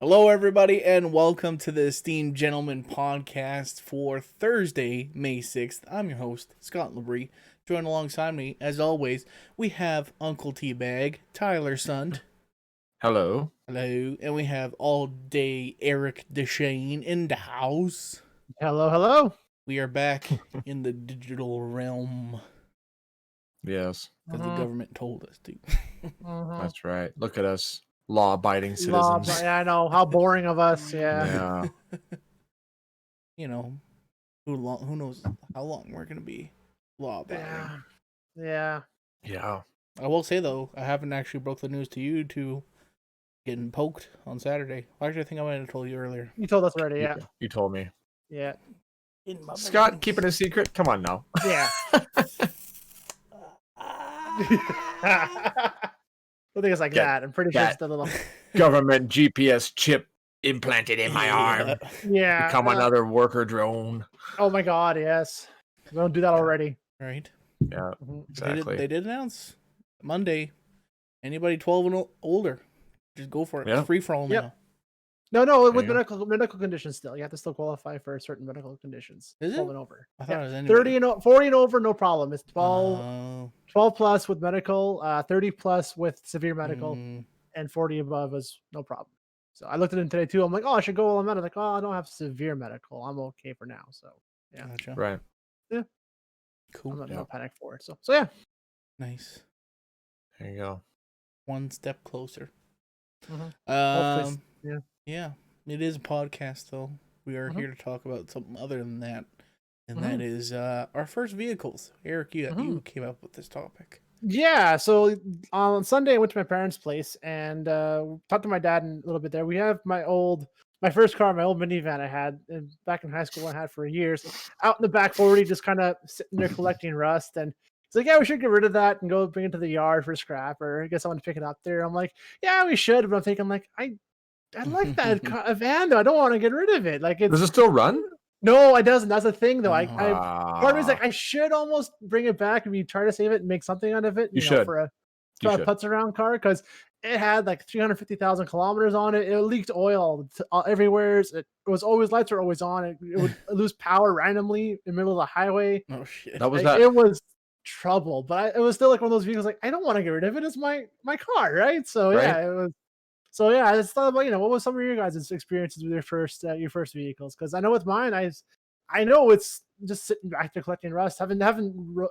Hello, everybody, and welcome to the Esteemed Gentleman podcast for Thursday, May 6th. I'm your host, Scott Labrie. Joined alongside me, as always, we have Uncle Teabag, Tyler Sund. Hello. Hello. And we have all day Eric Deshane in the house. Hello, hello. We are back in the digital realm. Yes. Because the government told us to. That's right. Look at us, law-abiding citizens. Yeah, I know. How boring of us. Yeah. You know, who knows how long we're going to be law-abiding. Yeah. I will say, though, I haven't actually broke the news to you to getting poked on Saturday. Actually, I think I might have told you earlier. You told us already, yeah. You told me. Yeah. Scott, keeping a secret? Come on now. Yeah. I think it's like that. I'm pretty sure it's the little government GPS chip implanted in my arm. Yeah. Become another worker drone. Oh my god, yes. We don't do that already. Right? Yeah, exactly. They did announce Monday, anybody 12 and older, just go for it. It's free for all now. No, with medical conditions still. You have to still qualify for certain medical conditions. Is it? 12 and over. I thought it was anybody. 40 and over, no problem. It's 12 plus with medical, 30 plus with severe medical, and 40 above is no problem. So I looked at it today too. I'm like, oh, I should go while I'm at it. Like, oh, I don't have severe medical. I'm okay for now. So yeah. Gotcha. Right. Yeah. Cool. I'm not no panic for it. So yeah. Nice. There you go. One step closer. Yeah. It is a podcast, though. We are here to talk about something other than that, and that is our first vehicles. Eric, you came up with this topic. Yeah, so on Sunday I went to my parents' place and talked to my dad a little bit there. We have my first car, my old minivan I had back in high school. I had for years out in the back 40, just kind of sitting there collecting rust. And it's like, yeah, we should get rid of that and go bring it to the yard for scrap, or get someone to pick it up there. I'm like, yeah, we should. But I'm thinking, like, I like that van though. I don't want to get rid of it. Like, does it still run? No, it doesn't. That's the thing, though. Part of me is like, I should almost bring it back and try to save it and make something out of it. You know, for a putz around car, because it had like 350,000 kilometers on it. It leaked oil everywhere. It was always, lights were always on. It would lose power randomly in the middle of the highway. Oh shit! That was It was trouble, but it was still like one of those vehicles. Like, I don't want to get rid of it. It's my car, right? So yeah, it was. So yeah, I just thought about, what was some of your guys' experiences with your first vehicles? Because I know with mine, I know it's just sitting back there collecting rust. Haven't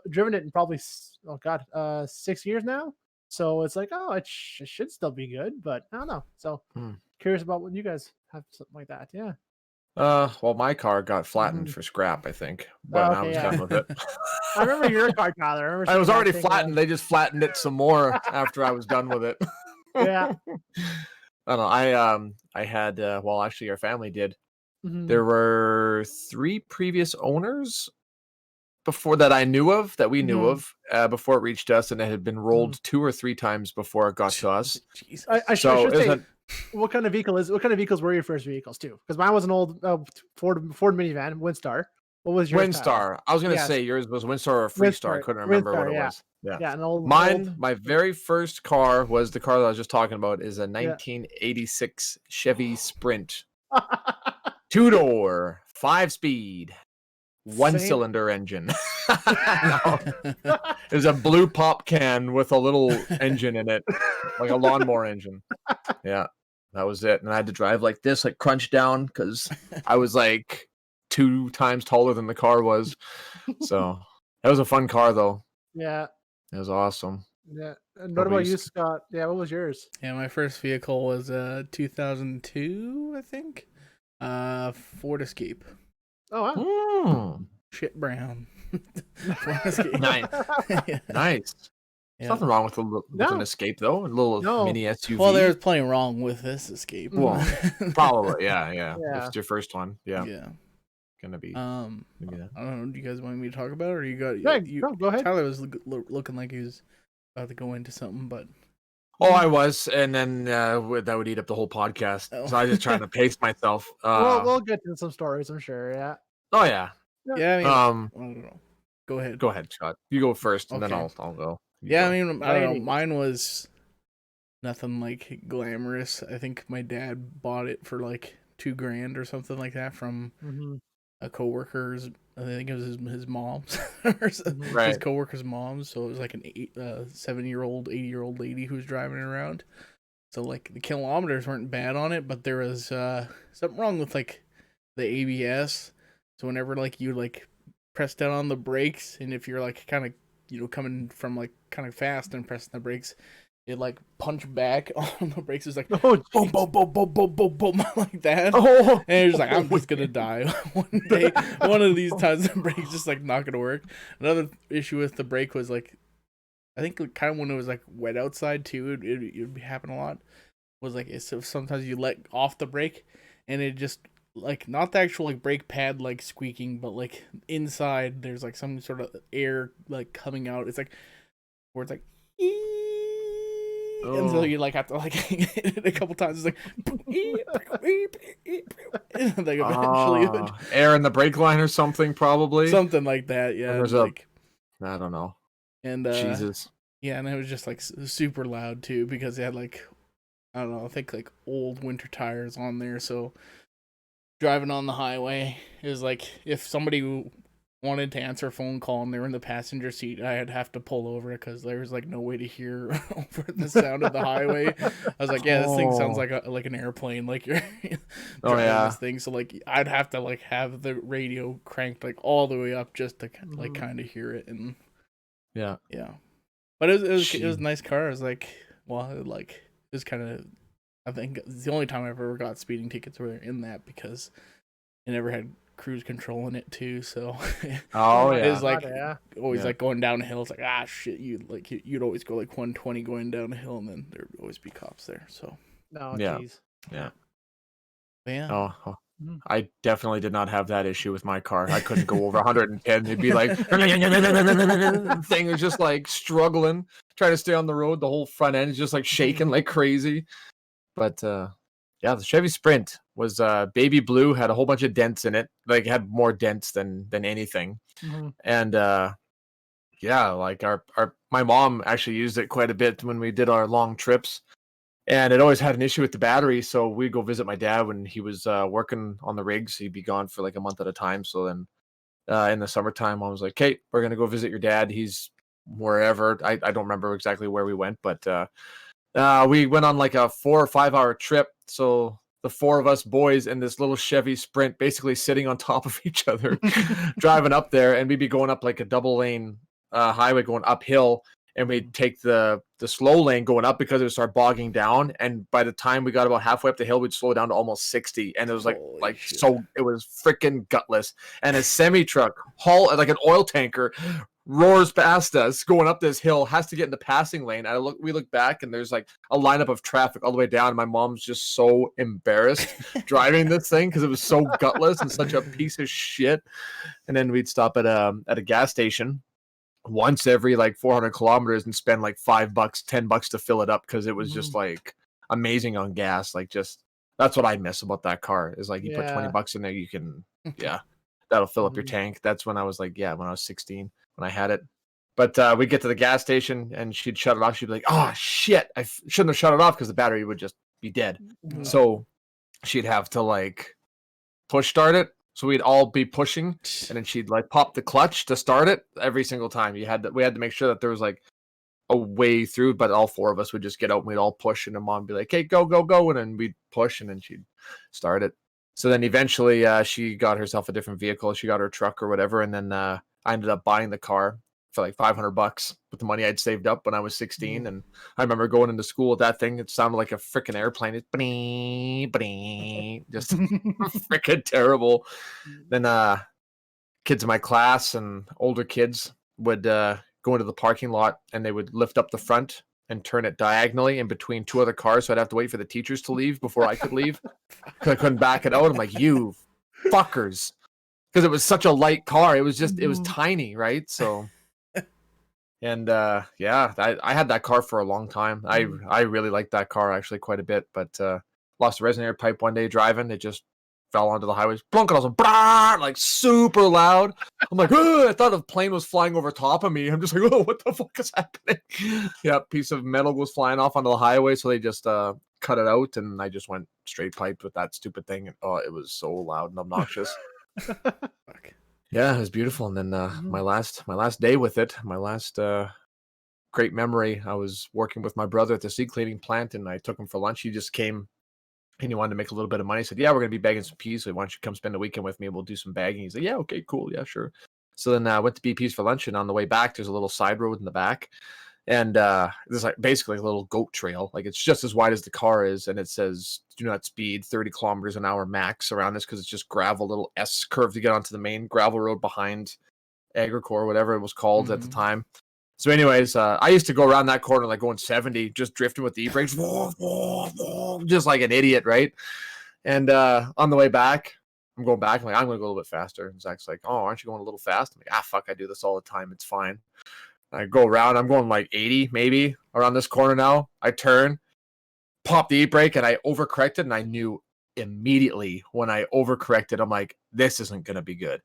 driven it in probably 6 years now. So it's like, oh, it should still be good, but I don't know. So curious about what you guys have, something like that. Yeah. Well, my car got flattened for scrap, I think, but I was done with it. I remember your car, Tyler. I was already flattened. They just flattened it some more after I was done with it. Yeah. I don't know. I had well, actually our family did. There were 3 previous owners before that I knew of, that we knew of, before it reached us, and it had been rolled 2 or 3 times before it got to us. I should say, what kind of vehicles were your first vehicles too? Because mine was an old Ford minivan, Windstar. What was yours? Windstar. I was going to say yours was Windstar or Freestar. I couldn't remember what it was. Yeah, an old. My very first car was the car that I was just talking about. Is a 1986 Chevy Sprint, 2-door, 5-speed, 1-cylinder engine. It was a blue pop can with a little engine in it, like a lawnmower engine. Yeah, that was it. And I had to drive like this, like crunch down, because I was like 2 times taller than the car was. So that was a fun car, though. Yeah. It was awesome. Yeah. And what about you, Scott? Yeah, what was yours? Yeah, my first vehicle was 2002, I think. Ford Escape. Oh wow. Shit brown. Ford Escape. Nice. Nice. There's nothing wrong with an Escape, though. A little mini SUV. Well, there's plenty wrong with this Escape. Well, probably, yeah. If it's your first one, yeah. Gonna be. I don't know. Do you guys want me to talk about it, or you got? Go ahead. Tyler was looking like he was about to go into something, but. Oh, I was, and then that would eat up the whole podcast. So I was just trying to pace myself. We'll get to some stories, I'm sure. Yeah. Oh yeah. Yeah. I don't know. Go ahead. Go ahead, Scott. You go first, and then I'll go. Yeah, I mean, I don't know. Mine was nothing like glamorous. I think my dad bought it for like $2,000 or something like that from a coworker's. I think it was his mom's or his Right. coworker's mom. So it was like an 7-year-old, 80-year-old lady who was driving it around. So like the kilometers weren't bad on it, but there was something wrong with like the ABS. So whenever like you like press down on the brakes, and if you're like kind of coming from like kind of fast and pressing the brakes, it like punch back on the brakes. It's like boom, boom, boom, boom, boom, boom, boom, like that. And it's just like I'm just gonna die one day. One of these times the brake's just like not gonna work. Another issue with the brake was like, I think kind of when it was like wet outside too, it would happen a lot. Was like so sometimes you let off the brake, and it just like not the actual like brake pad like squeaking, but like inside there's like some sort of air like coming out. It's like where it's like. And so you like have to like hit it a couple times. It's like, and like eventually air in the brake line or something, probably something like that. Yeah, there's like I don't know. And Jesus. Yeah, and it was just like super loud too because it had like I don't know. I think like old winter tires on there. So driving on the highway is like if somebody wanted to answer a phone call and they were in the passenger seat, I'd have to pull over because there was like no way to hear over the sound of the highway. I was like, yeah, this thing sounds like an airplane, like you're driving this thing. So like I'd have to like have the radio cranked like all the way up just to like kind of hear it. And yeah. But it was a nice car. I was like, well, like it was kind of, I think it's the only time I ever got speeding tickets were in that because it never had cruise control in it too, so it was like always like going down a hill. It's like shit, you'd always go like 120 going down a hill, and then there'd always be cops there. So I definitely did not have that issue with my car. I couldn't go over 110. It'd be like thing was just like struggling, trying to stay on the road. The whole front end is just like shaking like crazy. But yeah, the Chevy Sprint was baby blue, had a whole bunch of dents in it. Like had more dents than anything. And like my mom actually used it quite a bit when we did our long trips. And it always had an issue with the battery, so we'd go visit my dad when he was working on the rigs. He'd be gone for like a month at a time. So then in the summertime, I was like, "Kate, we're gonna go visit your dad. He's wherever. I don't remember exactly where we went, but we went on like a 4 or 5 hour trip. So the four of us boys in this little Chevy Sprint, basically sitting on top of each other, driving up there, and we'd be going up like a double lane highway going uphill, and we'd take the slow lane going up because it would start bogging down. And by the time we got about halfway up the hill, we'd slow down to almost 60, and it was like so it was freaking gutless. And a semi truck like an oil tanker roars past us going up this hill, has to get in the passing lane. We look back, and there's like a lineup of traffic all the way down. And my mom's just so embarrassed driving this thing because it was so gutless and such a piece of shit. And then we'd stop at a gas station once every like 400 kilometers and spend like $5, $10 to fill it up because it was just like amazing on gas. Like just that's what I miss about that car is like you put $20 in there, you can that'll fill up your tank. That's when I was like when I was 16 when I had it. But we'd get to the gas station and she'd shut it off. She'd be like, "Oh shit, I shouldn't have shut it off," because the battery would just be dead. So she'd have to like push start it. So we'd all be pushing, and then she'd like pop the clutch to start it every single time. We had to make sure that there was like a way through, but all four of us would just get out and we'd all push, and then mom would be like, "Hey, go, go, go," and then we'd push, and then she'd start it. So then eventually she got herself a different vehicle. She got her truck or whatever, and then I ended up buying the car for like $500 with the money I'd saved up when I was 16. And I remember going into school with that thing. It sounded like a freaking airplane. It's just freaking terrible. Then kids in my class and older kids would go into the parking lot, and they would lift up the front and turn it diagonally in between two other cars. So I'd have to wait for the teachers to leave before I could leave because I couldn't back it out. I'm like, you fuckers. Because it was such a light car. It was just, it was tiny, right? So... And I had that car for a long time. I really liked that car actually quite a bit, but lost a resonator pipe one day driving. It just fell onto the highway. Plunk, and I was like super loud. I'm like, oh, I thought a plane was flying over top of me. I'm just like, oh, what the fuck is happening? Yeah, piece of metal was flying off onto the highway, so they just cut it out, and I just went straight piped with that stupid thing. And oh, it was so loud and obnoxious. Fuck. Yeah, it was beautiful. And then my last day with it, my last great memory, I was working with my brother at the seed cleaning plant, and I took him for lunch. He just came and he wanted to make a little bit of money. He said, yeah, we're going to be bagging some peas, so why don't you come spend the weekend with me and we'll do some bagging. He's like, yeah, okay, cool, yeah, sure. So then I went to BP's for lunch, and on the way back, there's a little side road in the back. And there's like basically a little goat trail. Like it's just as wide as the car is, and it says do not speed 30 kilometers an hour max around this, because it's just gravel, little S curve to get onto the main gravel road behind Agricor, whatever it was called at the time. So anyways, I used to go around that corner like going 70, just drifting with the e-brakes, just like an idiot, right? And on the way back, I'm going back. I'm like, I'm going to go a little bit faster. And Zach's like, oh, aren't you going a little fast? I'm like, fuck, I do this all the time. It's fine. I go around. I'm going like 80 maybe around this corner now. I turn, pop the e-brake, and I overcorrected, and I knew immediately when I overcorrected, I'm like, this isn't going to be good.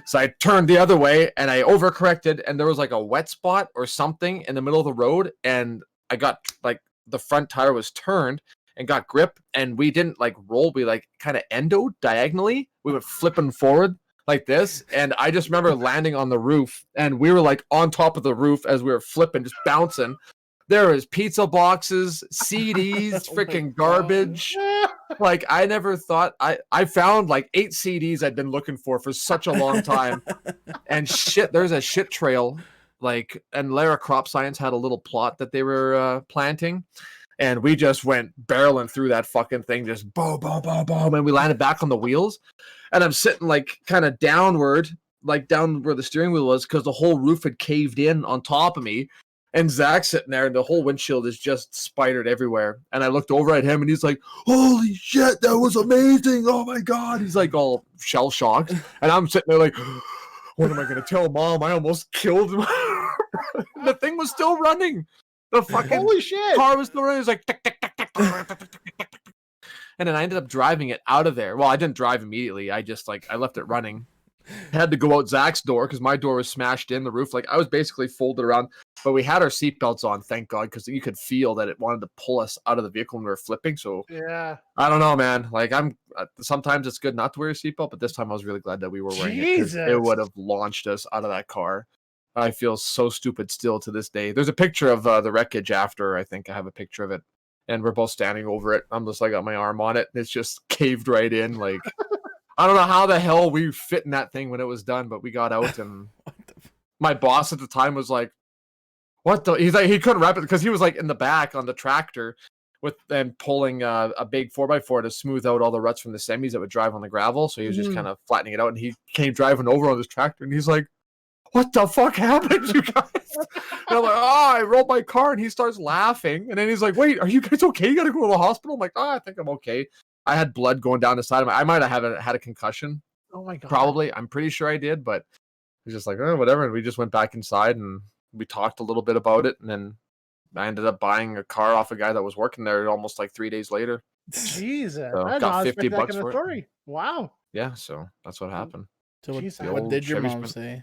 So I turned the other way, and I overcorrected, and there was like a wet spot or something in the middle of the road, and I got like the front tire was turned and got grip, and we didn't like roll. We like kind of endoed diagonally. We went flipping forward like this, and I just remember landing on the roof, and we were like on top of the roof as we were flipping, just bouncing. There was pizza boxes, CDs, freaking garbage. Like I never thought I found like 8 CDs I'd been looking for such a long time, and shit, there's a shit trail. Like, and Lara Crop Science had a little plot that they were planting, and we just went barreling through that fucking thing, just boom, boom, boom, boom, and we landed back on the wheels. And I'm sitting like kind of downward, like down where the steering wheel was, because the whole roof had caved in on top of me. And Zach's sitting there, and the whole windshield is just spidered everywhere. And I looked over at him, and he's like, holy shit, that was amazing. Oh my God. He's like all shell shocked. And I'm sitting there like, what am I going to tell Mom? I almost killed him. The thing was still running. The fucking holy shit car was still running. It was like, tick, tick, tick, tick, tick, tick, tick, tick. And then I ended up driving it out of there. Well, I didn't drive immediately. I just like, I left it running. I had to go out Zach's door because my door was smashed in the roof. Like I was basically folded around, but we had our seatbelts on, thank God, because you could feel that it wanted to pull us out of the vehicle when we were flipping. So yeah, I don't know, man. Like sometimes it's good not to wear a seatbelt, but this time I was really glad that we were wearing it. It would have launched us out of that car. I feel so stupid still to this day. There's a picture of the wreckage after. I think I have a picture of it. And we're both standing over it. I'm just like, got my arm on it, and it's just caved right in. Like, I don't know how the hell we fit in that thing when it was done, but we got out, and my boss at the time was like, what the? He's like, he couldn't wrap it because he was like in the back on the tractor with them pulling a big 4x4 to smooth out all the ruts from the semis that would drive on the gravel. So he was just kind of flattening it out, and he came driving over on this tractor, and he's like, what the fuck happened, you guys? And I'm like, I rolled my car, and he starts laughing. And then he's like, wait, are you guys okay? You got to go to the hospital? I'm like, I think I'm okay. I had blood going down the side of my, I might have had a concussion. Oh my God. Probably. I'm pretty sure I did, but he's just like, oh, whatever. And we just went back inside, and we talked a little bit about it. And then I ended up buying a car off a guy that was working there almost like 3 days later. Jesus. So I got $50 for story. it. Wow. Yeah, so that's what happened. So Jeez, what did your Chevy mom Sprint. say?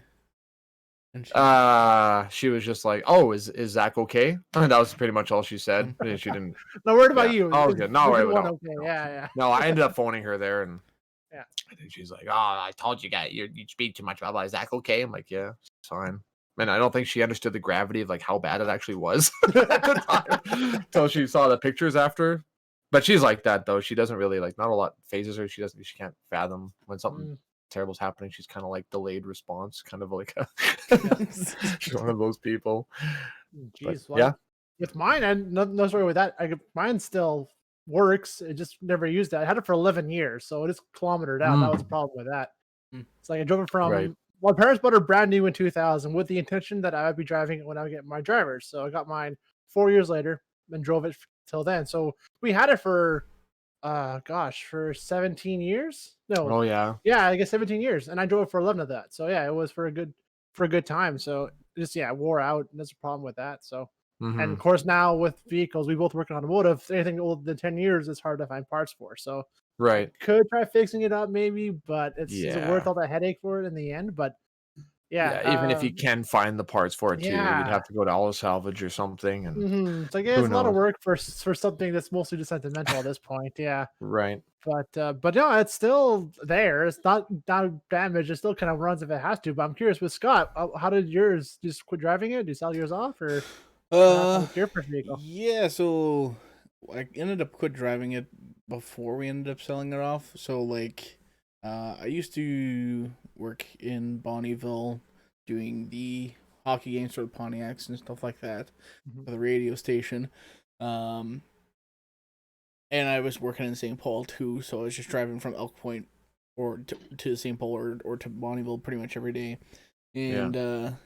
She was just like, oh, is Zach okay? And that was pretty much all she said. She didn't. No word about you. Oh, good. No, You're no, doing okay. Yeah. No, I ended up phoning her there, and yeah, I think she's like, oh, I told you guys, you speak too much. Blah, blah. Is Zach okay? I'm like, yeah, it's fine. And I don't think she understood the gravity of like how bad it actually was at the time until she saw the pictures after. But she's like that though. She doesn't really like, not a lot phases her. She can't fathom when something terrible's happening. She's kind of like delayed response, kind of like she's one of those people. Jeez, well, yeah. With mine, and no story with that. Mine still works. It just never used it. I had it for 11 years, so it is kilometered out. That was the problem with that. It's like I drove it from my parents bought it brand new in 2000 with the intention that I would be driving it when I would get my driver's. So I got mine 4 years later and drove it till then. So we had it for for 17 years. No. Oh yeah. Yeah, I guess 17 years, and I drove it for 11 of that. So yeah, it was for a good time. So just wore out, and that's a problem with that. So and of course now with vehicles, we both work in automotive. Anything older than 10 years, it's hard to find parts for. So Right. Could try fixing it up maybe, but is it worth Yeah. all the headache for it in the end? But yeah, Yeah, even if you can find the parts for it too, you'd yeah. have to go to Auto Salvage or something, and It's like, yeah, who it's a lot of knows? work for something that's mostly just sentimental at this point, yeah. Right. But no, it's still there. It's not damaged. It still kind of runs if it has to. But I'm curious with Scott, how did yours just quit driving it? Did you sell yours off, or what happened Uh, with your first vehicle? yeah. So I ended up quit driving it before we ended up selling it off. So like, I used to work in Bonnyville doing the hockey games for the Pontiacs and stuff like that Mhm. for the radio station. Um, and I was working in St. Paul too, so I was just driving from Elk Point or to St. Paul or to Bonnyville pretty much every day. Yeah. And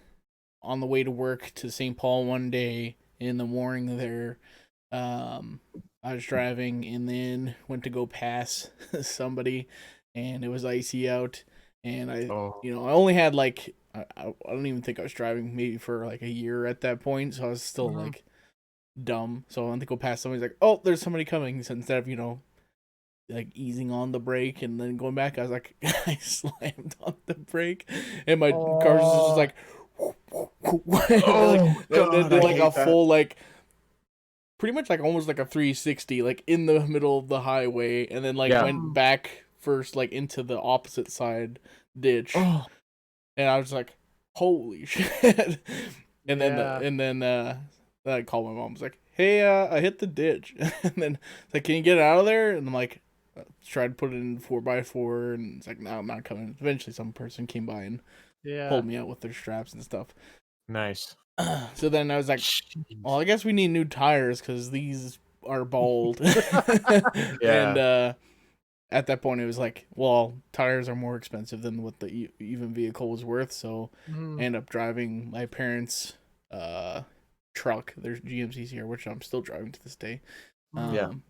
on the way to work to St. Paul one day in the morning there, I was driving and then went to go pass somebody, and it was icy out, and Oh. I only had like I don't even think I was driving maybe for like a year at that point, so I was still Mhm. like dumb. So I went to go past somebody's like, oh, there's somebody coming. So instead of like easing on the brake and then going back, I was like, I slammed on the brake, and my car was just Oh, like, Oh God, did I like a hate that. full like pretty much like almost like a 360 like in the middle of the highway, and then like Yeah. went back first like into the opposite side ditch, Oh. and I was like, holy shit. And then yeah. then I called my mom. I was like, hey, I hit the ditch. And then it's like, can you get out of there? And I'm like, tried to put it in 4x4, and it's like, no, I'm not coming. Eventually some person came by and Yeah. pulled me out with their straps and stuff. Nice. So then I was like, well, I guess we need new tires because these are bald. And Yeah. at that point, it was like, well, tires are more expensive than what the even vehicle was worth. So I Mhm. ended up driving my parents' truck. There's GMCs here, which I'm still driving to this day. Mhm. Yeah. Um,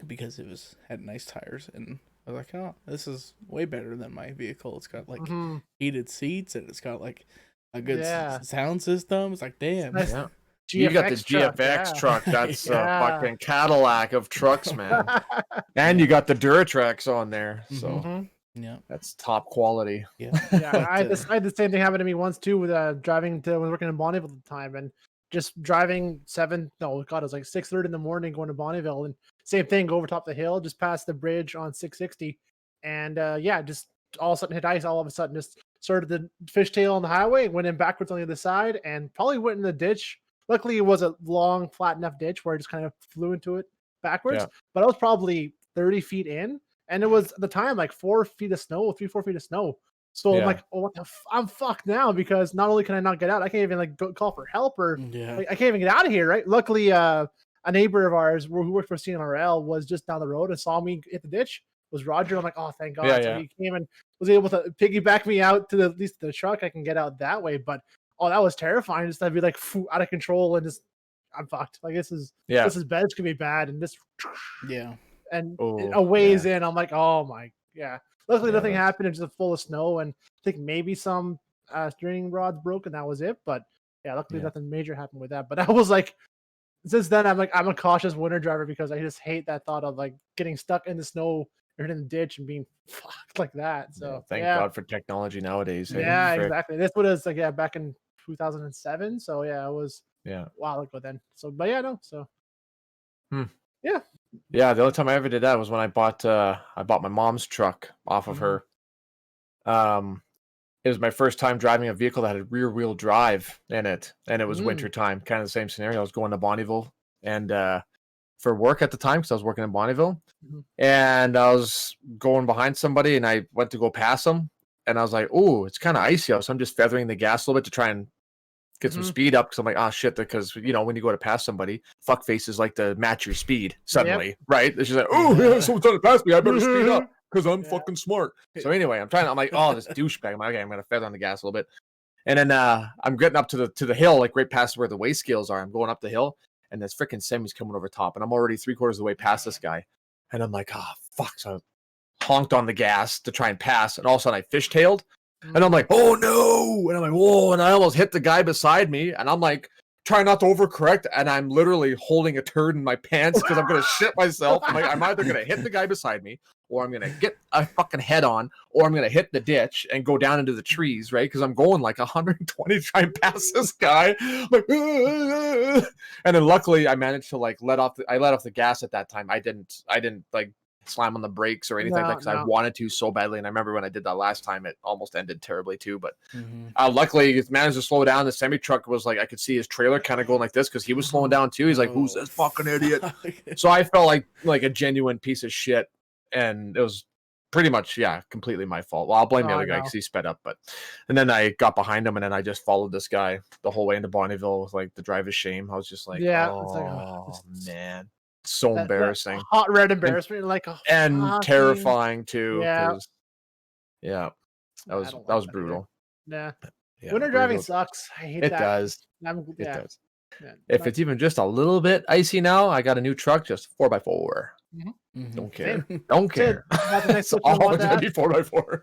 because it had nice tires, and I was like, oh, this is way better than my vehicle. It's got like Mhm. heated seats, and it's got like a good Yeah. sound system. It's like, damn. Nice Yeah. You got this GFX truck. GFX Yeah. truck. That's a Yeah. fucking Cadillac of trucks, man. And you Yeah. got the Duratrax on there, Mm-hmm. so Mhm. Yeah. that's top quality. Yeah. Yeah, But I had the same thing happen to me once too with driving to when I was working in Bonneville at the time, and just driving it was like 6:30 in the morning going to Bonneville, and same thing, go over top the hill, just past the bridge on 660, and yeah, just all of a sudden hit ice. All of a sudden, just started the fishtail on the highway, went in backwards on the other side, and probably went in the ditch. Luckily, it was a long, flat enough ditch where I just kind of flew into it backwards, Yeah. but I was probably 30 feet in, and it was at the time like 4 feet of snow, 3, 4 feet of snow. So I'm Yeah. like, "Oh, what the I'm fucked now because not only can I not get out, I can't even like call for help or yeah. like I can't even get out of here." Right? Luckily, a neighbor of ours who worked for CNRL was just down the road and saw me hit the ditch. Was Roger? I'm like, "Oh, thank Yeah, God!" So yeah. he came and was able to piggyback me out to at least the truck. I can get out that way. But oh, that was terrifying. Just to be like out of control and just I'm fucked. Like Yeah. this is bad. It's gonna be bad. And this Yeah. and Oh, a ways yeah. in, I'm like, oh my, yeah. Luckily, Yeah, nothing that's happened. It's just full of snow, and I think maybe some steering rods broke, and that was it. But yeah, luckily yeah. nothing major happened with that. But I was like, since then, I'm a cautious winter driver because I just hate that thought of like getting stuck in the snow or in the ditch and being fucked like that. Yeah. So Thank yeah, God for technology nowadays. Hey, yeah, frick. exactly. This was like back in 2007. So yeah, it was Yeah. a while ago then. So but yeah, no. So Hmm. yeah. Yeah, the only time I ever did that was when I bought my mom's truck off of Mhm. her. Um it was my first time driving a vehicle that had rear wheel drive in it, and it was Mm. winter time, kind of the same scenario. I was going to Bonnyville and for work at the time because I was working in Bonnyville, Mhm. and I was going behind somebody and I went to go pass them, and I was like, "Oh, it's kind of icy out," so I'm just feathering the gas a little bit to try and get some Mhm. speed up because I'm like, "Ah, shit," because when you go to pass somebody, fuck faces like to match your speed Yep. suddenly, right? It's just like, "Oh, yeah, Yeah. someone's trying to pass me. I better speed up because I'm Yeah. fucking smart." So anyway, I'm like, "Oh, this douchebag." I'm like, "Okay, I'm gonna feather on the gas a little bit." And then I'm getting up to the hill, like right past where the weigh scales are. I'm going up the hill, and this freaking semi's coming over top, and I'm already 3/4 of the way past this guy. And I'm like, oh fuck! So I honked on the gas to try and pass, and all of a sudden I fishtailed, and I'm Mm. like, oh no! And I'm like, whoa! And I almost hit the guy beside me, and I'm like trying not to overcorrect, and I'm literally holding a turd in my pants because I'm gonna shit myself. I'm either gonna hit the guy beside me, or I'm gonna get a fucking head on, or I'm gonna hit the ditch and go down into the trees, right? Because I'm going like 120 to try and pass this guy. Like, and then luckily I managed to like let off the gas at that time. I didn't like slam on the brakes or anything like that because I wanted to so badly. And I remember when I did that last time, it almost ended terribly too. But luckily, he managed to slow down. The semi truck was like, I could see his trailer kind of going like this because he was slowing down too. He's like, "Who's this fucking idiot?" So I felt like a genuine piece of shit, and it was pretty much completely my fault. Well, I'll blame the other guy because he sped up, and then I got behind him, and then I just followed this guy the whole way into Bonneville with like the drive of shame. I was just like, oh man. So embarrassing. That hot red embarrassment, and terrifying too. That was brutal. Yeah. Winter driving sucks. I hate that. It does. It does. If it's even just a little bit icy now, I got a new truck, just 4x4. Don't care. Don't care. It's always gonna be 4x4.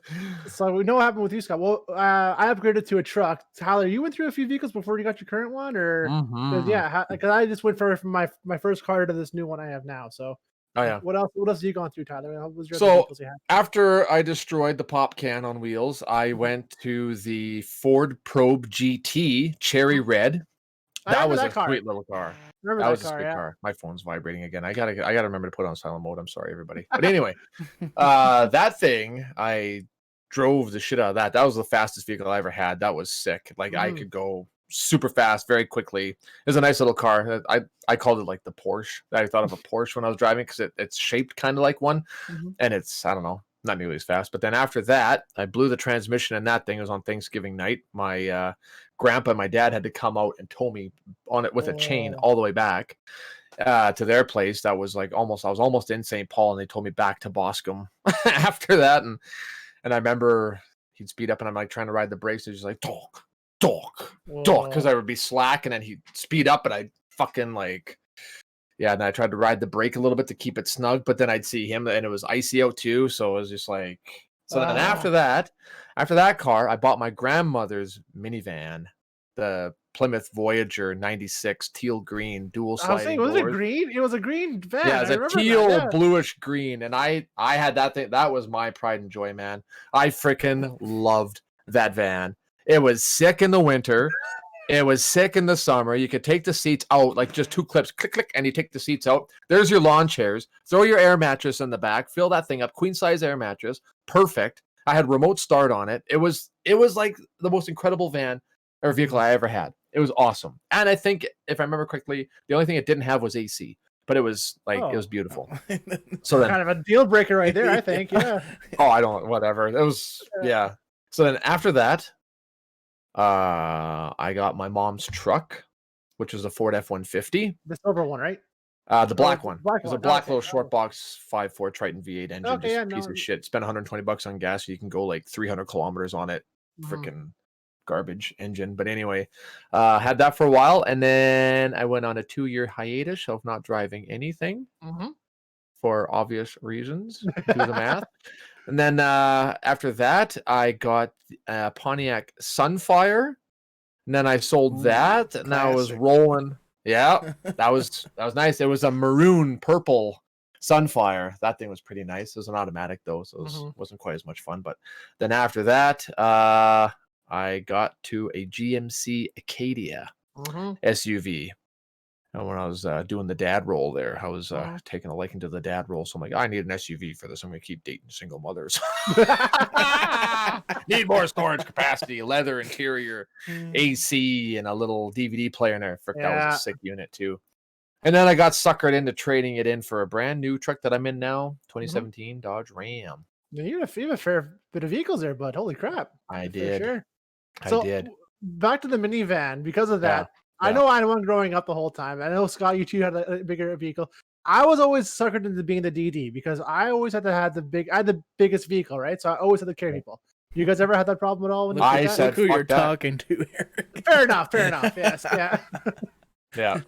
So we know what happened with you, Scott. Well, I upgraded to a truck. Tyler, you went through a few vehicles before you got your current one, or because I just went from my first car to this new one I have now. So what else have you gone through, Tyler? What was your vehicles you had? After I destroyed the pop can on wheels, I went to the Ford Probe GT Cherry Red. That was a sweet little car. That was a sweet car. My phone's vibrating again. I gotta remember to put it on silent mode. I'm sorry, everybody. But anyway, that thing, I drove the shit out of that. That was the fastest vehicle I ever had. That was sick. Like I could go super fast, very quickly. It was a nice little car. I called it like the Porsche. I thought of a Porsche when I was driving because it's shaped kind of like one, and it's, I don't know, not nearly as fast. But then after that, I blew the transmission in that thing. It was on Thanksgiving night. My grandpa and my dad had to come out and tow me on it with a chain all the way back to their place. That was like I was almost in St. Paul, and they told me back to Boscombe after that. And I remember he'd speed up, and I'm like trying to ride the brakes, and he's like, talk, because I would be slack, and then he'd speed up, and I'd fucking like, and I tried to ride the brake a little bit to keep it snug, but then I'd see him, and it was icy out too, so it was just like, then after that car, I bought my grandmother's minivan, the Plymouth Voyager 96 teal green dual sliding doors. Was it green? It was a green van. Yeah, it's a teal bluish green, and I had that thing. That was my pride and joy, man. I freaking loved that van. It was sick in the winter. It was sick in the summer. You could take the seats out, like just two clips, click, click, and you take the seats out. There's your lawn chairs. Throw your air mattress in the back. Fill that thing up. Queen size air mattress. Perfect. I had remote start on it. It was like the most incredible van or vehicle I ever had. It was awesome. And I think, if I remember correctly, the only thing it didn't have was AC. But it was like it was beautiful. So then, kind of a deal breaker right there, I think. Yeah. Whatever. It was So then after that, I got my mom's truck, which was a Ford F-150. The silver one, right? The black one. It was a black little short box 5.4 Triton V8 engine. Just a piece of shit. Spent $120 on gas, so you can go like 300 kilometers on it. Freaking garbage engine. But anyway, had that for a while, and then I went on a 2-year hiatus of not driving anything for obvious reasons. Do the math. And then after that, I got Pontiac Sunfire, and then I sold that, and I was rolling. Yeah, that was nice. It was a maroon purple Sunfire. That thing was pretty nice. It was an automatic though, so it wasn't quite as much fun. But then after that, I got to a GMC Acadia SUV. And when I was doing the dad role there, I was taking a liking to the dad role. So I'm like, I need an SUV for this. I'm going to keep dating single mothers. Need more storage capacity, leather interior, AC, and a little DVD player in there. Frick, that was a sick unit too. And then I got suckered into trading it in for a brand new truck that I'm in now, 2017 Dodge Ram. You have a fair bit of vehicles there, bud. Holy crap. I did. Sure. I did. Back to the minivan. Because of that, I know I had one growing up the whole time. I know, Scott, you too had a bigger vehicle. I was always suckered into being the DD because I always had to have the biggest vehicle, right? So I always had to carry people. You guys ever had that problem at all? When I said, who you're talking to, Eric. Fair enough. Yes. Yeah. Yeah.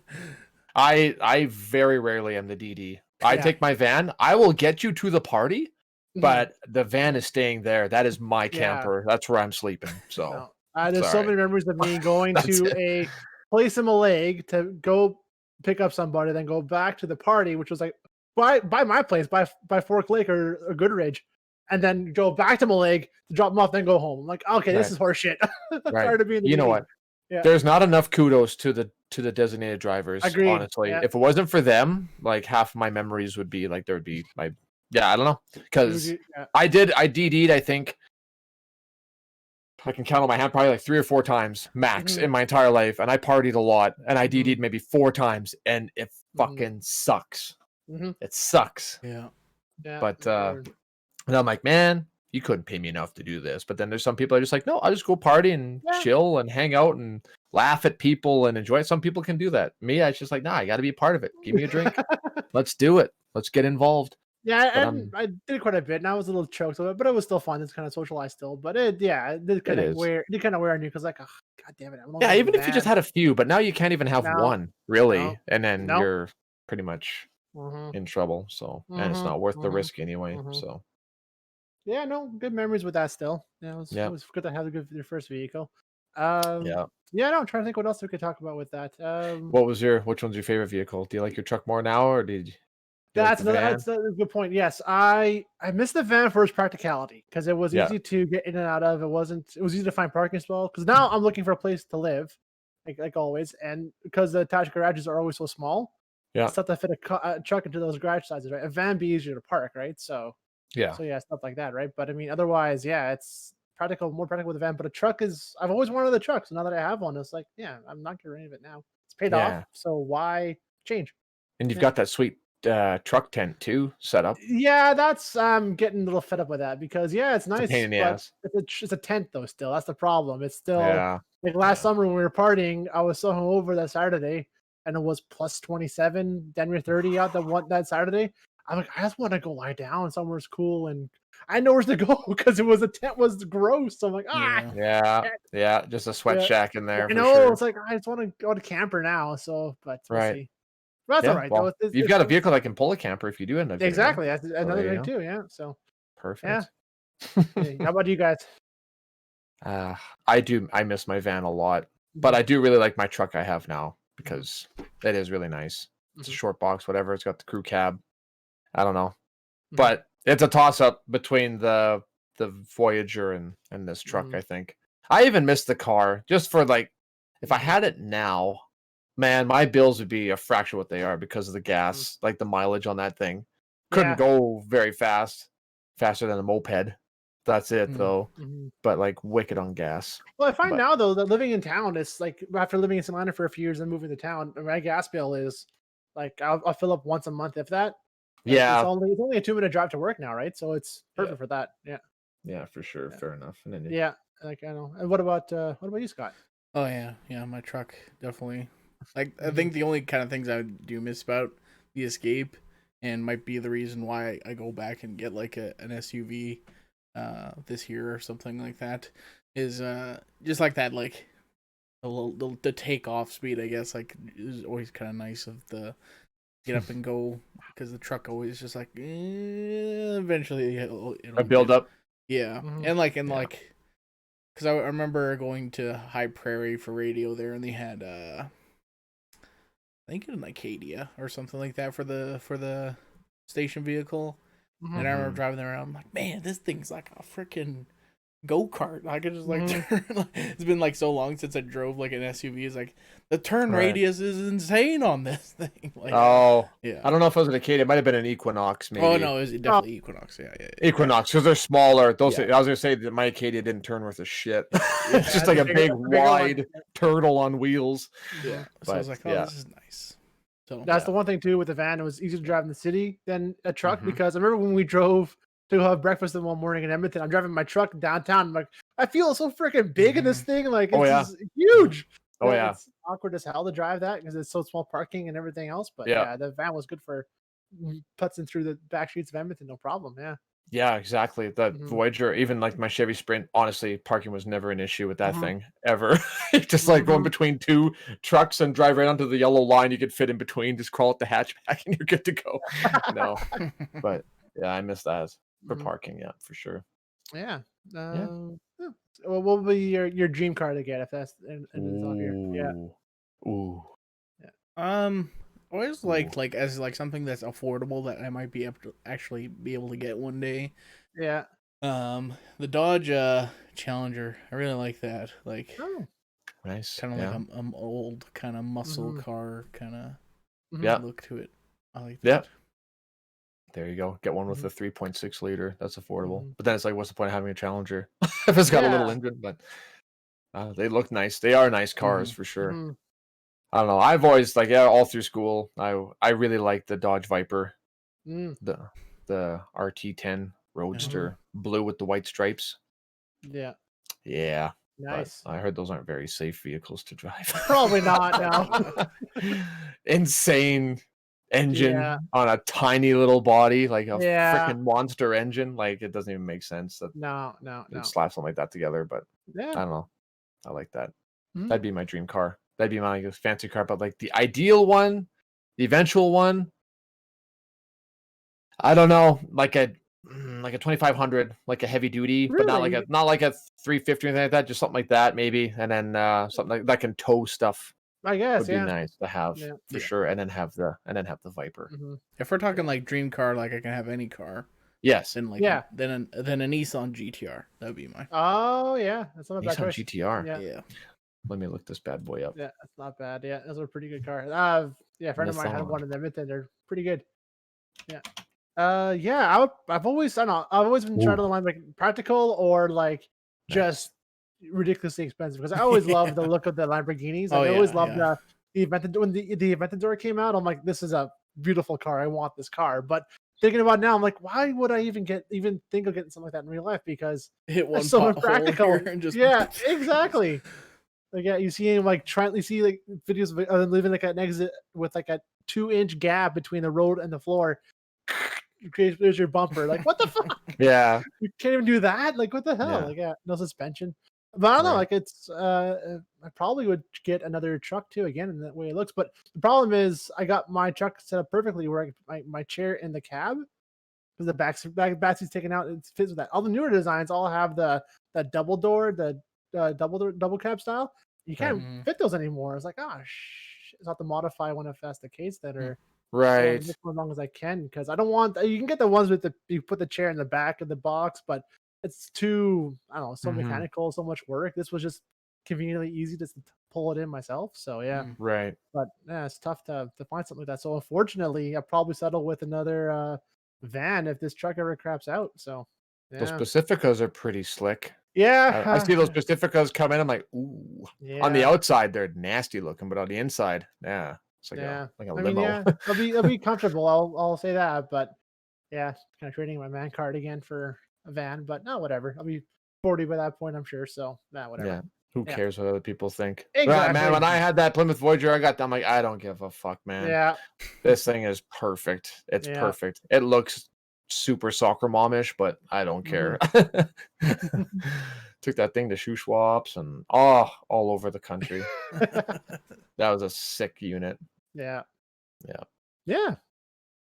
I very rarely am the DD. I take my van. I will get you to the party, but the van is staying there. That is my camper. That's where I'm sleeping. So there's so many memories of me going to place in Malag to go pick up somebody, then go back to the party, which was like by my place, by Fork Lake or Goodridge, and then go back to Malag to drop them off, then go home. I'm like, okay, this is horseshit. I'm Right. tired of being the You know idiot. what? Yeah. There's not enough kudos to the designated drivers, Agreed. honestly. Yeah. If it wasn't for them, like half my memories would be like there would be my I don't know. Because Yeah. I DD'd, I think I can count on my hand probably like 3 or 4 times max in my entire life, and I partied a lot, and I DD'd maybe 4 times, and it fucking sucks. It sucks. Yeah. Yeah. But and I'm like, man, you couldn't pay me enough to do this. But then there's some people are just like, no, I'll just go party and chill and hang out and laugh at people and enjoy it. Some people can do that. Me, I was just like, nah, I got to be a part of it. Give me a drink. Let's do it. Let's get involved. Yeah, and I did quite a bit, and I was a little choked of it, but it was still fun. It's kind of socialized still, but it did kind of wear on you because like, oh, god damn it, yeah, even if you just had a few, but now you can't even have one really, and then you're pretty much in trouble. So and it's not worth the risk anyway. So yeah, no, good memories with that still. Yeah, it was good to have your first vehicle. Yeah, no, I'm trying to think what else we could talk about with that. Which one's your favorite vehicle? Do you like your truck more now, or did you? That's a good point. Yes, I miss the van for its practicality because it was easy to get in and out of. It was easy to find parking spots because now I'm looking for a place to live, like always, and because the attached garages are always so small, it's tough to fit a truck into those garage sizes, right? A van be easier to park, right? So stuff like that, right? But I mean, otherwise, it's more practical with a van. But a truck I've always wanted a truck, so now that I have one, it's like, I'm not getting rid of it now. It's paid off, so why change? And you've got that sweet truck tent too set up. Yeah, that's getting a little fed up with that because it's nice. It's a pain in the but ass. It's a tent though. Still, that's the problem. It's still like last summer when we were partying. I was so hungover that Saturday, and it was plus 27, Denver 30 out that Saturday. I'm like, I just want to go lie down somewhere's cool, and I know where to go because the tent was gross. So I'm like, just a sweat shack in there. You know, sure. It's like I just want to go to camper now. So, but we'll see. But that's all right. Well, you've got a vehicle that can pull a camper if you do end up. Exactly. That's another thing too. Yeah. So perfect. Yeah. How about you guys? I do. I miss my van a lot, but I do really like my truck I have now because it is really nice. It's a short box, whatever. It's got the crew cab. I don't know, but it's a toss up between the Voyager and this truck. I think I even miss the car just for like if I had it now. Man, my bills would be a fraction of what they are because of the gas, like the mileage on that thing. Couldn't go very faster than a moped. That's it though. But like wicked on gas. Well, I find now though that living in town, it's like after living in Atlanta for a few years and moving to town, my gas bill is like I'll fill up once a month if that. Yeah, it's only a 2-minute drive to work now, right? So it's perfect for that. Yeah, for sure. Fair enough. And then like I know. And what about you, Scott? Oh yeah, my truck definitely. Like I think the only kind of things I do miss about the Escape, and might be the reason why I go back and get like an SUV this year or something like that, is just like that, like the takeoff speed, I guess, like is always kind of nice of the get up and go, because the truck always just like eventually it'll build up. And like because I remember going to High Prairie for radio there, and they had I think an Acadia or something like that for the station vehicle. And I remember driving there around, I'm like, man, this thing's like a freaking go-kart. I could just like turn. It's been like so long since I drove like an SUV. It's like the turn radius is insane on this thing. Like, I don't know if it was an Acadia. It might have been an Equinox, maybe. Oh no, it was definitely Equinox. Yeah. Equinox, because they're smaller. Those I was gonna say that my Acadia didn't turn worth a shit. It's just like a big wide turtle on wheels. Yeah. So I was like, oh, this is nice. So that's the one thing too with the van. It was easier to drive in the city than a truck because I remember when we drove to have breakfast in one morning in Edmonton. I'm driving my truck downtown. I'm like, I feel so freaking big in this thing. Like, it's huge. It's awkward as hell to drive that because it's so small parking and everything else. But the van was good for putzing through the back streets of Edmonton, no problem. Yeah, exactly. The Voyager, even like my Chevy Sprint, honestly, parking was never an issue with that thing ever. Just like going between two trucks and drive right onto the yellow line, you could fit in between, just crawl at the hatchback and you're good to go. No, but I miss that for parking. Yeah, for sure. Yeah. Well, what will be your dream car to get if that's and it's on here? Yeah. Ooh. Always liked like as like something that's affordable that I might be able to actually be able to get one day. Yeah. The Dodge Challenger. I really like that. Like Oh. Nice. kind of Yeah. like a old kind of muscle Mhm. car kind of Yeah. look to it. I like Yeah. that. There you go. Get one with Mhm. the 3.6 liter. That's affordable. Mhm. But then it's like, what's the point of having a Challenger if it's got a little Yeah. engine? But they look nice. They are nice cars Mhm. for sure. Mhm. I don't know. I've always like all through school. I really liked the Dodge Viper, Mm. the RT10 Roadster, Mhm. blue with the white stripes. Yeah. Yeah, but Nice. I heard those aren't very safe vehicles to drive. Probably not. No. Insane Yeah. engine on a tiny little body, like a Yeah. freaking monster engine. Like it doesn't even make sense that No. No. they'd No. slap something like that together. But I Yeah. don't know. I like that. Mhm. That'd be my dream car. That'd be my fancy car. But like the ideal one, the eventual one, I don't know, like a 2500, like a heavy duty, but not Really? like a 350 or anything like that. Just something like that, maybe. And then something like that can tow stuff I guess. would be Yeah. nice to have Yeah. for Yeah. sure. And then have the Viper. Mhm. If we're talking like dream car, like I can have any car, Yes, then like Yeah. then a Nissan GTR. That'd be my Oh yeah, that's not a bad Nissan choice. GTR. Yeah. yeah. Let me look this bad boy up. Yeah, that's not bad. Yeah, those are pretty good cars. Yeah, a friend of mine had Nissan. one in Edmonton. They're pretty good. Yeah. Yeah. I've always, I don't know. I've always been trying to Ooh, line like practical or like nice. just ridiculously expensive because I always loved the look of the Lamborghinis. Oh Like I always yeah, loved yeah. the Aventador when the Aventador came out. I'm like, this is a beautiful car. I want this car. But thinking about it now, I'm like, why would I even think of getting something like that in real life? Because Hit that's one so pothole here impractical. and just Yeah, exactly. Like yeah, you see him like trying. You see like videos of living like an exit with like a 2-inch gap between the road and the floor. There's your bumper. Like what the fuck? Yeah, You can't even do that. Like what the hell? yeah, Like yeah, no suspension. But I don't know. right. Like it's I probably would get another truck too again in that way it looks. But the problem is I got my truck set up perfectly where my chair in the cab because the back seat's taken out. It fits with that. All the newer designs all have the double door, the double cab style. You Right. can't fit those anymore. It's like, oh, I have to modify one if that's the case. That Mm. are so I'm Right. just going as long as I can because I don't want. You can get the ones with you put the chair in the back of the box, but it's too I don't know so Mhm. mechanical, so much work. This was just conveniently easy to pull it in myself. So yeah, Mm. Right. but yeah, it's tough to find something like that. So unfortunately, I'll probably settle with another van if this truck ever craps out. So Those yeah, Pacificas are pretty slick. I yeah, see those Pacificas come in. I'm like, ooh. On the yeah, outside, they're nasty looking, but on the inside, yeah, it's yeah. like a I mean, limo. yeah, it'll be comfortable. I'll say that. But yeah, kind of trading my man card again for a van. But no, whatever. I'll be 40 by that point, I'm sure. So nah, whatever. Yeah. Who Yeah, cares what other people think? Right, man. exactly. When I had that Plymouth Voyager, I'm like, I don't give a fuck, man. Yeah, This thing is perfect. It's yeah. perfect. It looks super soccer momish, but I don't Mhm. care. Took that thing to shoe swaps and all over the country. That was a sick unit. Yeah, Yeah. yeah.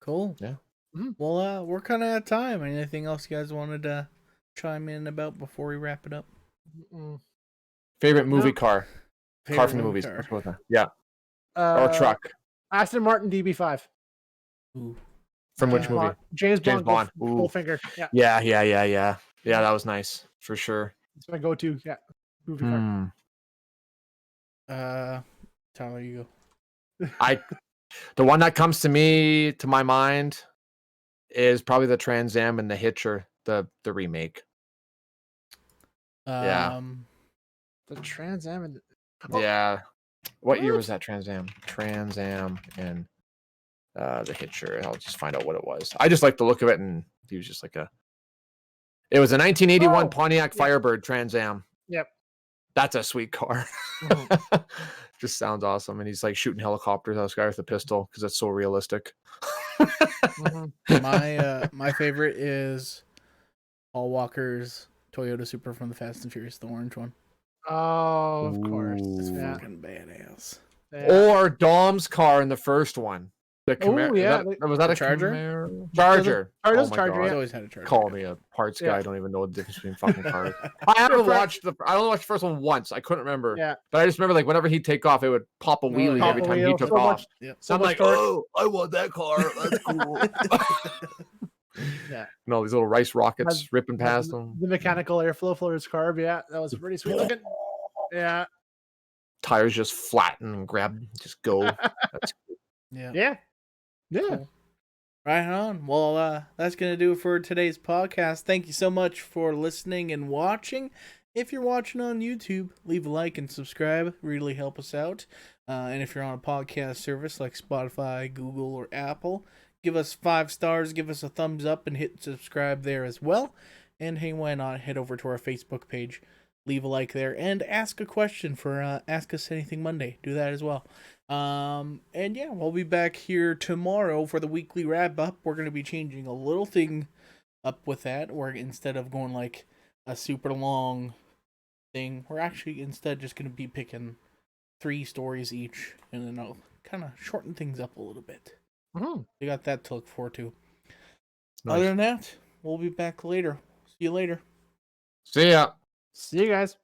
Cool. Yeah. Mhm. Well, we're kind of out of time. Anything else you guys wanted to chime in about before we wrap it up? Mm. Favorite movie No. car. Car Favorite from the movie movies. car. Let's go with that. Yeah. Or Uh, truck. Aston Martin DB5. Ooh. From James which movie? Bond. James James Bond. Bond. Ooh. Goldfinger. Yeah, Yeah. Yeah, that was nice for sure. it's my go-to. Yeah, movie car. Tyler, you The one that comes to my mind is probably the Trans Am and the Hitcher, the remake. go. Yeah. The Trans Am. Yeah. What year was What? that Trans Am? Trans Am and the Hitcher. I'll just find out what it was. I just like the look of it, and he was just like it was a 1981 Oh, Pontiac yeah. Firebird Trans Am. Yep. That's a sweet car. Mhm. Just sounds awesome. And he's like shooting helicopters at this guy with a pistol because it's so realistic. Mhm. my favorite is Paul Walker's Toyota Supra from the Fast and Furious, the orange one. Oh, of course. Ooh. Yeah. Fucking badass. Yeah. Or Dom's car in the first one. The Camaro. Oh, yeah, Was that the a Charger? Camaro? Charger. Charger's Oh my Charger, god. He's yeah. always had a Charger. Call me a parts guy. Yeah. I don't even know the difference between fucking cars. I haven't watched I only watched the first one once. I couldn't remember. Yeah. But I just remember like whenever he'd take off, it would pop a wheelie yeah. every Pop a time he wheel, took so off. much- Yep. So I'm much like, torque. oh, I want that car. That's cool. Yeah. And all these little rice rockets Has- ripping past them. The mechanical airflow for his carb, yeah, that was pretty sweet looking. Yeah. Tires just flatten and grab, just go. That's Yeah. Yeah. Yeah. Cool. Right on. Well, that's going to do it for today's podcast. Thank you so much for listening and watching. If you're watching on YouTube, leave a like and subscribe. Really help us out. And if you're on a podcast service like Spotify, Google, or Apple, give us 5 stars, give us a thumbs up, and hit subscribe there as well. And hey, why not head over to our Facebook page, leave a like there, and ask a question for Ask Us Anything Monday. Do that as well. And yeah, we'll be back here tomorrow for the weekly wrap up. We're going to be changing a little thing up with that, where instead of going like a super long thing, we're actually instead just going to be picking 3 stories each, and then I'll kind of shorten things up a little bit. You got that to look forward to. nice. Other than that, we'll be back later. See you later. See ya. See you guys.